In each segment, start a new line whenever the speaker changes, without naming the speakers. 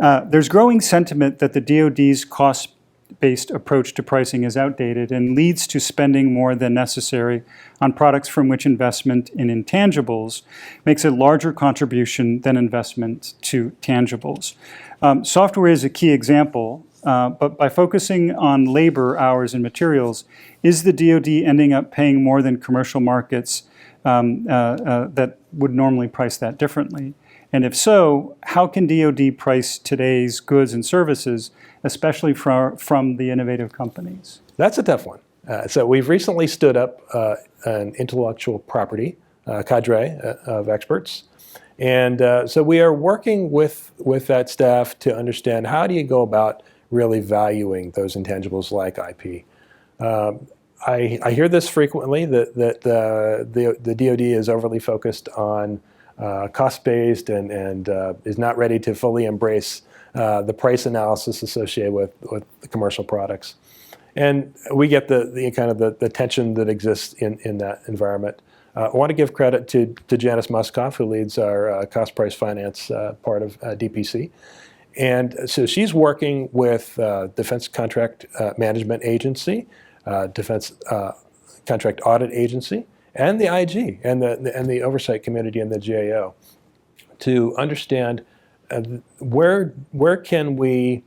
There's growing sentiment that the DoD's cost-based approach to pricing is outdated and leads to spending more than necessary on products from which investment in intangibles makes a larger contribution than investment to tangibles. Software is a key example, but by focusing on labor, hours, and materials, is the DoD ending up paying more than commercial markets that would normally price that differently? And if so, how can DoD price today's goods and services, especially from the innovative companies?
That's a tough one. So we've recently stood up an intellectual property cadre of experts. And so we are working with that staff to understand how do you go about really valuing those intangibles like IP. I hear this frequently, that the DoD is overly focused on cost-based and is not ready to fully embrace the price analysis associated with the commercial products. And we get the kind of the tension that exists in that environment. I want to give credit to Janice Muskoff, who leads our cost price finance part of DPC. And so she's working with Defense Contract Management Agency, Defense Contract Audit Agency, and the IG, and the oversight community and the GAO, to understand where can we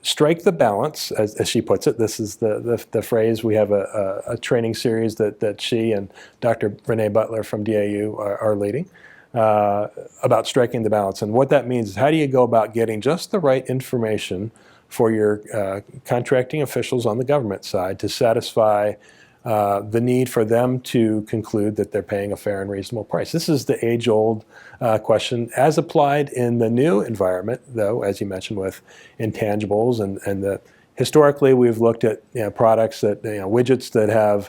strike the balance, as she puts it. This is the phrase. We have a training series that she and Dr. Renee Butler from DAU are leading about striking the balance. And what that means is, how do you go about getting just the right information for your contracting officials on the government side to satisfy the need for them to conclude that they're paying a fair and reasonable price. This is the age-old question, as applied in the new environment, though, as you mentioned, with intangibles. And historically, we've looked at products that, widgets that have,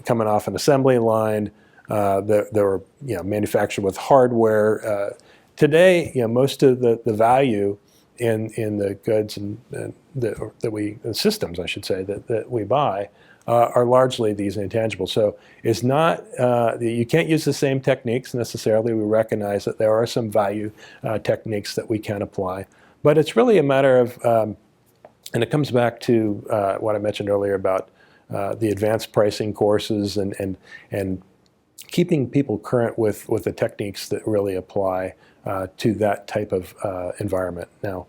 coming off an assembly line, that were manufactured with hardware. Today, most of the value in the goods and the systems, I should say, that we buy are largely these intangibles. So it's not, you can't use the same techniques necessarily. We recognize that there are some value techniques that we can apply, but it's really a matter of, and it comes back to what I mentioned earlier about the advanced pricing courses and keeping people current with the techniques that really apply to that type of environment. Now,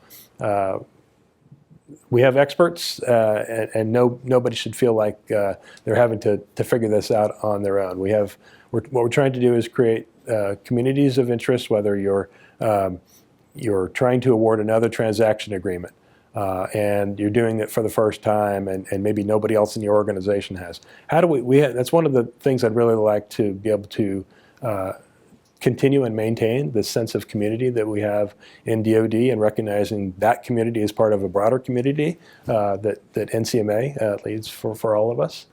we have experts, and nobody should feel like they're having to figure this out on their own. What we're trying to do is create communities of interest, whether you're trying to award another transaction agreement, and you're doing it for the first time, and maybe nobody else in your organization has. How do that's one of the things I'd really like to be able to continue and maintain, the sense of community that we have in DoD, and recognizing that community is part of a broader community that NCMA leads for all of us.